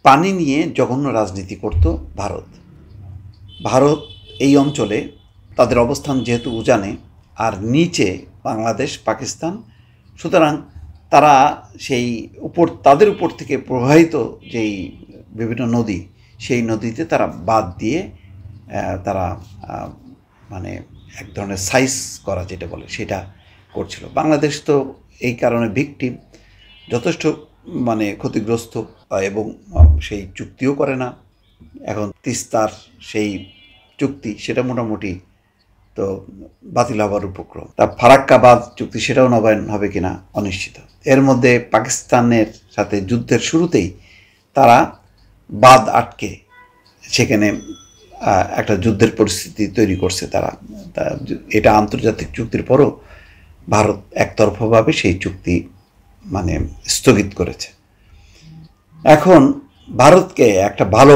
পানি নিয়ে জঘন্য রাজনীতি করত ভারত। ভারত এই অঞ্চলে তাদের অবস্থান যেহেতু উজানে আর নিচে বাংলাদেশ, পাকিস্তান, সুতরাং তারা সেই তাদের উপর থেকে প্রবাহিত যেই বিভিন্ন নদী, সেই নদীতে তারা বাঁধ দিয়ে তারা মানে এক ধরনের সাইজ করা যেটা বলে সেটা করছিল। বাংলাদেশ তো এই কারণে ভিকটিম, যথেষ্ট ক্ষতিগ্রস্ত, এবং সেই চুক্তিও করে না। এখন তিস্তার সেই চুক্তি সেটা মোটামুটি তো বাতিল হবার উপক্রম। তা ফারাক্কা বাঁধ চুক্তি সেটাও নবায়ন হবে কিনা অনিশ্চিত। এর মধ্যে পাকিস্তানের সাথে যুদ্ধের শুরুতেই তারা বাঁধ আটকে সেখানে একটা যুদ্ধের পরিস্থিতি তৈরি করছে। তারা এটা আন্তর্জাতিক চুক্তির পরও ভারত একতরফাভাবে সেই চুক্তি স্থগিত করেছে। এখন ভারতকে একটা ভালো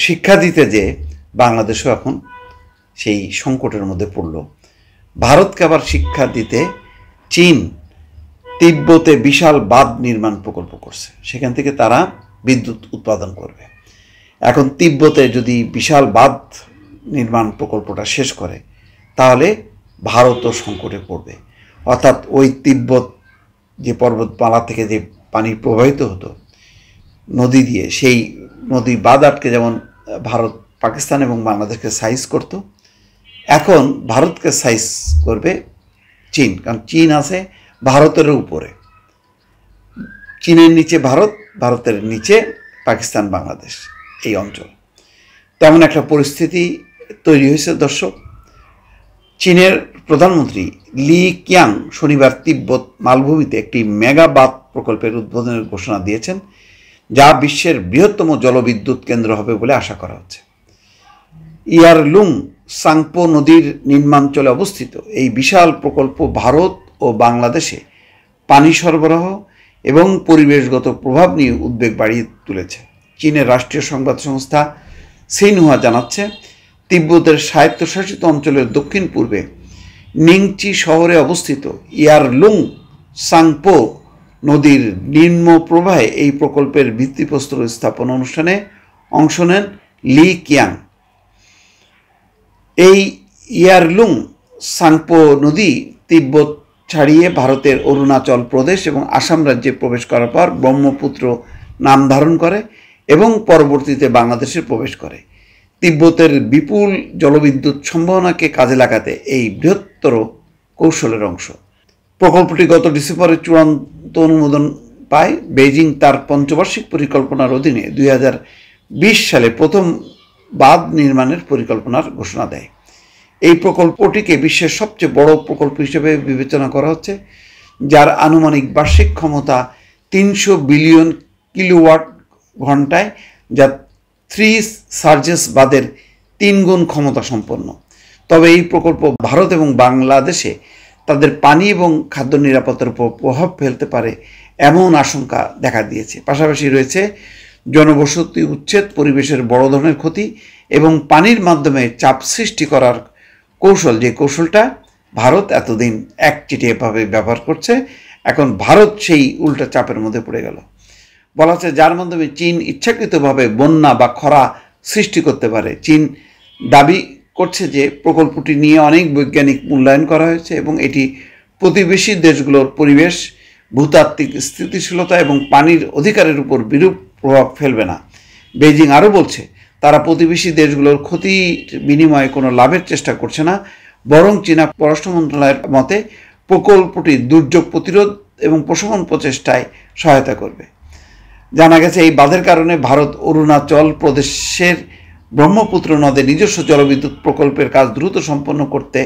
শিক্ষা দিতে যে বাংলাদেশও এখন সেই সংকটের মধ্যে পড়ল। ভারতকে আবার শিক্ষা দিতে চীন তিব্বতে বিশাল বাঁধ নির্মাণ প্রকল্প করছে, সেখান থেকে তারা বিদ্যুৎ উৎপাদন করবে। এখন তিব্বতে যদি বিশাল বাঁধ নির্মাণ প্রকল্পটা শেষ করে তাহলে ভারতও সংকটে পড়বে। অর্থাৎ ওই তিব্বত যে পর্বতমালা থেকে যে পানি প্রবাহিত হতো নদী দিয়ে, সেই নদী বাঁধ আটকে যেমন ভারত পাকিস্তান এবং বাংলাদেশকে সাইজ করত, এখন ভারতকে সাইজ করবে চীন। কারণ চীন আছে ভারতের উপরে, চীনের নিচে ভারত, ভারতের নিচে পাকিস্তান, বাংলাদেশ, এই অঞ্চল। তেমন একটা পরিস্থিতি তৈরি হয়েছে। দর্শক, চীনের প্রধানমন্ত্রী লি কিয়াং শনিবার তিব্বত মালভূমিতে একটি মেগা বাঁধ প্রকল্পের উদ্বোধনের ঘোষণা দিয়েছেন, যা বিশ্বের বৃহত্তম জলবিদ্যুৎ কেন্দ্র হবে বলে আশা করা হচ্ছে। ইয়ারলুং সাংপো নদীর নিম্নাঞ্চলে অবস্থিত এই বিশাল প্রকল্প ভারত ও বাংলাদেশে পানি সরবরাহ এবং পরিবেশগত প্রভাব নিয়ে উদ্বেগ বাড়িয়ে তুলেছে। চীনের রাষ্ট্রীয় সংবাদ সংস্থা সিনহুয়া জানাচ্ছে, তিব্বতের স্বায়ত্তশাসিত অঞ্চলের দক্ষিণ পূর্বে নিংচি শহরে অবস্থিত ইয়ারলুং সাংপো নদীর নিম্ন প্রবাহে এই প্রকল্পের ভিত্তিপ্রস্তর স্থাপন অনুষ্ঠানে অংশ নেন লি কিয়াং। এই ইয়ারলুং সাংপো নদী তিব্বত ছাড়িয়ে ভারতের অরুণাচল প্রদেশ এবং আসাম রাজ্যে প্রবেশ করার পর ব্রহ্মপুত্র নাম ধারণ করে এবং পরবর্তীতে বাংলাদেশে প্রবেশ করে। তিব্বতের বিপুল জলবিদ্যুৎ সম্ভাবনাকে কাজে লাগাতে এই বৃহত্তর কৌশলের অংশ। প্রকল্পটি গত ডিসেম্বরে চূড়ান্ত অনুমোদন পায়। বেইজিং তার পঞ্চবার্ষিক পরিকল্পনার অধীনে 2020 সালে প্রথম বাঁধ নির্মাণের পরিকল্পনার ঘোষণা দেয়। এই প্রকল্পটিকে বিশ্বের সবচেয়ে বড় প্রকল্প হিসেবে বিবেচনা করা হচ্ছে, যার আনুমানিক বার্ষিক ক্ষমতা 300 বিলিয়ন কিলোওয়াট ঘন্টায়, যা 3 সার্জেস বাঁধের 3 গুণ ক্ষমতা সম্পন্ন। তবে এই প্রকল্প ভারত এবং বাংলাদেশে তাদের পানি এবং খাদ্য নিরাপত্তার উপর প্রভাব ফেলতে পারে এমন আশঙ্কা দেখা দিয়েছে। পাশাপাশি রয়েছে জনবসতি উচ্ছেদ, পরিবেশের বড় ধরনের ক্ষতি এবং পানির মাধ্যমে চাপ সৃষ্টি করার কৌশল, যে কৌশলটা ভারত এতদিন একচেটিয়াভাবে ব্যবহার করছে। এখন ভারত সেই উল্টা চাপের মধ্যে পড়ে গেল। বলা হচ্ছে যার মাধ্যমে চীন ইচ্ছাকৃতভাবে বন্যা বা খরা সৃষ্টি করতে পারে। চীন দাবি করছে যে প্রকল্পটি নিয়ে অনেক বৈজ্ঞানিক মূল্যায়ন করা হয়েছে এবং এটি প্রতিবেশী দেশগুলোর পরিবেশ, ভূতাত্ত্বিক স্থিতিশীলতা এবং পানির অধিকারের উপর বিরূপ প্রভাব ফেলবে না। বেইজিং আরও বলছে, তারা প্রতিবেশী দেশগুলোর ক্ষতির বিনিময়ে কোনো লাভের চেষ্টা করছে না, বরং চীনা পররাষ্ট্র মন্ত্রণালয়ের মতে প্রকল্পটি দুর্যোগ প্রতিরোধ এবং প্রশমন প্রচেষ্টায় সহায়তা করবে। জানা গেছে এই বাঁধের কারণে ভারত অরুণাচল প্রদেশের ব্রহ্মপুত্র নদে নিজস্ব জলবিদ্যুৎ প্রকল্পের কাজ দ্রুত সম্পন্ন করতে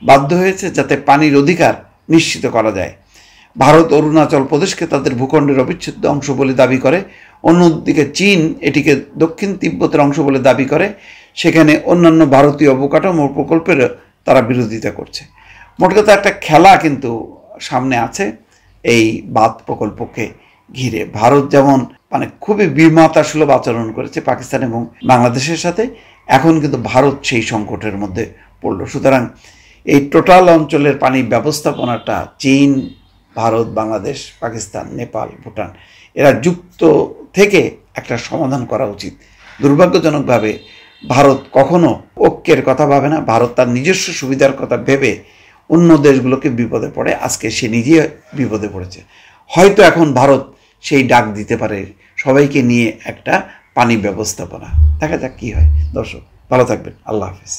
বাধ্য হয়েছে, যাতে পানির অধিকার নিশ্চিত করা যায়। ভারত অরুণাচল প্রদেশকে তাদের ভূখণ্ডের অবিচ্ছেদ্য অংশ বলে দাবি করে, অন্যদিকে চীন এটিকে দক্ষিণ তিব্বতের অংশ বলে দাবি করে। সেখানে অন্যান্য ভারতীয় অবকাঠামো প্রকল্পের তারা বিরোধিতা করছে। মোট কথা একটা খেলা কিন্তু সামনে আছে এই বাঁধ প্রকল্পকে ঘিরে। ভারত যেমন খুবই বিমাতাসুলভ আচরণ করেছে পাকিস্তান এবং বাংলাদেশের সাথে, এখন কিন্তু ভারত সেই সংকটের মধ্যে পড়ল। সুতরাং এই টোটাল অঞ্চলের পানি ব্যবস্থাপনাটা চীন, ভারত, বাংলাদেশ, পাকিস্তান, নেপাল, ভুটান এরা যুক্ত থেকে একটা সমাধান করা উচিত। দুর্ভাগ্যজনকভাবে ভারত কখনো ঐক্যের কথা ভাবে না। ভারত তার নিজস্ব সুবিধার কথা ভেবে অন্য দেশগুলোকে বিপদে পড়ে। আজকে সে নিজে বিপদে পড়েছে। হয়তো এখন ভারত সেই ডাক দিতে পারে সবাইকে নিয়ে একটা পানি ব্যবস্থাপনা। দেখা যাক কী হয়। দর্শক ভালো থাকবেন। আল্লাহ হাফেজ।